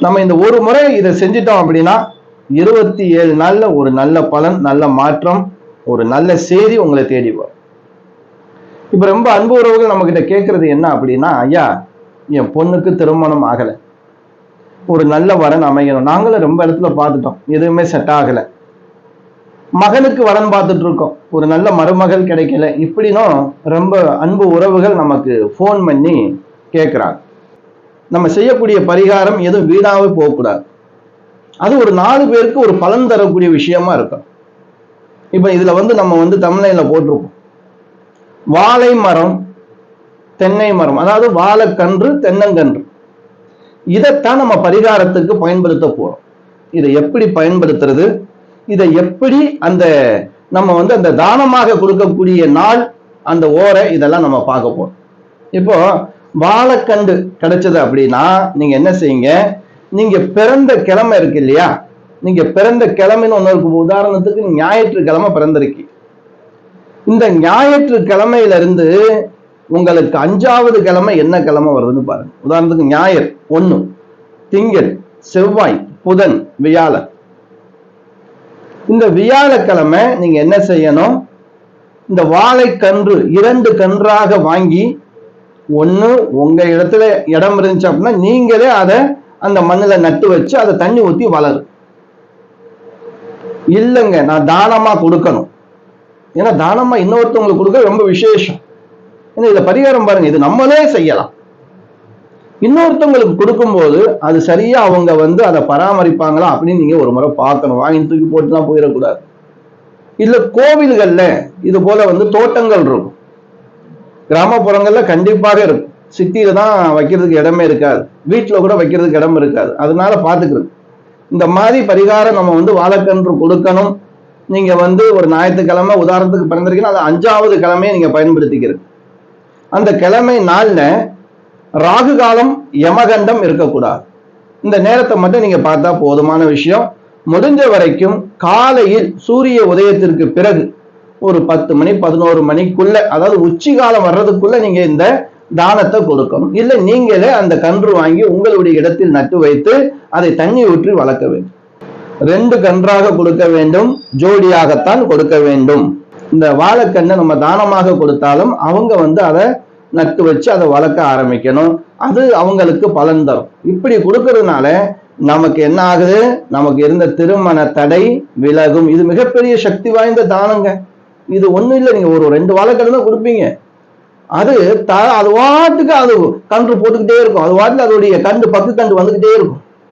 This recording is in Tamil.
நம்ம இந்த ஒரு முறை இதை செஞ்சிட்டோம் அப்படின்னா 27 நாள்ல ஒரு நல்ல பலன், நல்ல மாற்றம், ஒரு நல்ல செய்தி உங்களை தேடி வரும். இப்ப ரொம்ப அன்பு உறவுகள் நம்ம கிட்ட கேட்கறது என்ன அப்படின்னா, ஐயா என் பொண்ணுக்கு திருமணம் ஆகல, ஒரு நல்ல வரன் அமையணும். நாங்களும் ரொம்ப இடத்துல பார்த்துட்டோம், எதுவுமே செட் ஆகல. மகனுக்கு வரன் பார்த்துட்டு இருக்கோம், ஒரு நல்ல மருமகள் கிடைக்கல. இப்படின்னும் ரொம்ப அன்பு உறவுகள் நமக்கு போன் பண்ணி கேட்கிறாங்க. நம்ம செய்யக்கூடிய பரிகாரம் எதுவும் வீணாவே போகக்கூடாது. அது ஒரு 4 பேருக்கு ஒரு பலன் தரக்கூடிய விஷயமா இருக்கும். இப்ப இதுல நம்ம தமிழ்ல போட்டிருப்போம், வாழை மரம், தென்னை மரம், அதாவது வாழைக்கன்று, தென்னங்கன்று. இதைத்தான் நம்ம பரிகாரத்துக்கு பயன்படுத்த போறோம். இதை எப்படி பயன்படுத்துறது, இதை எப்படி நம்ம அந்த தானமாக கொடுக்கக்கூடிய நாள், அந்த ஓரை, இதெல்லாம் நம்ம பார்க்க போறோம். இப்போ வாழைக்கண்டு கிடைச்சது அப்படின்னா நீங்க என்ன செய்யுங்க, நீங்க பிறந்த கிழமை இருக்கு இல்லையா, நீங்க பிறந்த கிழமைன்னு ஒண்ணு இருக்கு. உதாரணத்துக்கு ஞாயிற்றுக்கிழமை பிறந்திருக்கு. இந்த ஞாயிற்றுக்கிழமையில இருந்து உங்களுக்கு 5வது கிழமை என்ன கிழமை வருதுன்னு பாருங்க. உதாரணத்துக்கு ஞாயிறு 1, திங்கள், செவ்வாய், புதன், வியாழன். இந்த வியாழக்கிழமை நீங்க என்ன செய்யணும், இந்த வாழைக்கன்று 2 கன்றாக வாங்கி, ஒண்ணு உங்க இடத்துல இடம் இருந்துச்சு அப்படின்னா நீங்களே அதை அந்த மண்ணில் நட்டு வச்சு அதை தண்ணி ஊற்றி வளரு. இல்லைங்க நான் தானமா கொடுக்கணும், ஏன்னா தானமா இன்னொருத்தவங்களுக்கு கொடுக்க ரொம்ப விசேஷம். ஏன்னா இதை பரிகாரம் பாருங்க, இது நம்மளே செய்யலாம். இன்னொருத்தவங்களுக்கு கொடுக்கும்போது அது சரியா அவங்க அதை பராமரிப்பாங்களா அப்படின்னு நீங்க ஒரு முறை பார்க்கணும். வாங்கி தூக்கி போட்டுலாம் போயிடக்கூடாது. இல்ல கோவில்கள்ல இது போல தோட்டங்கள் இருக்கும், கிராமப்புறங்கள்ல கண்டிப்பாக இருக்கும். சிட்டியில தான் வைக்கிறதுக்கு இடமே இருக்காது, வீட்டுல கூட வைக்கிறதுக்கு இடம் இருக்காது. அதனால பாத்துக்கிறது. இந்த மாதிரி பரிகாரம் நம்ம வாழைக்கன்று கொடுக்கணும். நீங்க ஒரு ஞாயிற்றுக்கிழமை உதாரணத்துக்கு பிறந்திருக்கீங்கன்னா அது 5வது கிழமையை நீங்க பயன்படுத்திக்கிறது. அந்த கிழமை நாள்ல ராகு காலம், யமகண்டம் இருக்கக்கூடாது. இந்த நேரத்தை மட்டும் நீங்க பார்த்தா போதுமான விஷயம். முடிஞ்ச வரைக்கும் காலையில் சூரிய உதயத்திற்கு பிறகு ஒரு 10 மணி 11 மணிக்குள்ள, அதாவது உச்சி காலம் வர்றதுக்குள்ள நீங்க இந்த தானத்தை கொடுக்கணும். இல்லை நீங்களே அந்த கன்று வாங்கி உங்களுடைய இடத்தில் நட்டு வைத்து அதை தண்ணி ஊற்றி வளர்க்க வேண்டும். 2 கன்றாக கொடுக்க வேண்டும், ஜோடியாகத்தான் கொடுக்க வேண்டும். இந்த வாழைக்கண்ணை நம்ம தானமாக கொடுத்தாலும் அவங்க அதை நட்டு வச்சு அதை வளர்க்க ஆரம்பிக்கணும். அது அவங்களுக்கு பலன் தரும். இப்படி கொடுக்கறதுனால நமக்கு என்ன ஆகுது, நமக்கு இருந்த திருமண தடை விலகும். இது மிகப்பெரிய சக்தி வாய்ந்த தானங்க. இது ஒண்ணும் இல்லை, நீங்க ஒரு 2 வாழைக்கன்று தான் கொடுப்பீங்க, அது வாட்டுக்கு அது கன்று போட்டுக்கிட்டே இருக்கும். அது வாட்டுக்கு அதோடைய பக்கு கண்டு வந்துகிட்டே இருக்கும்.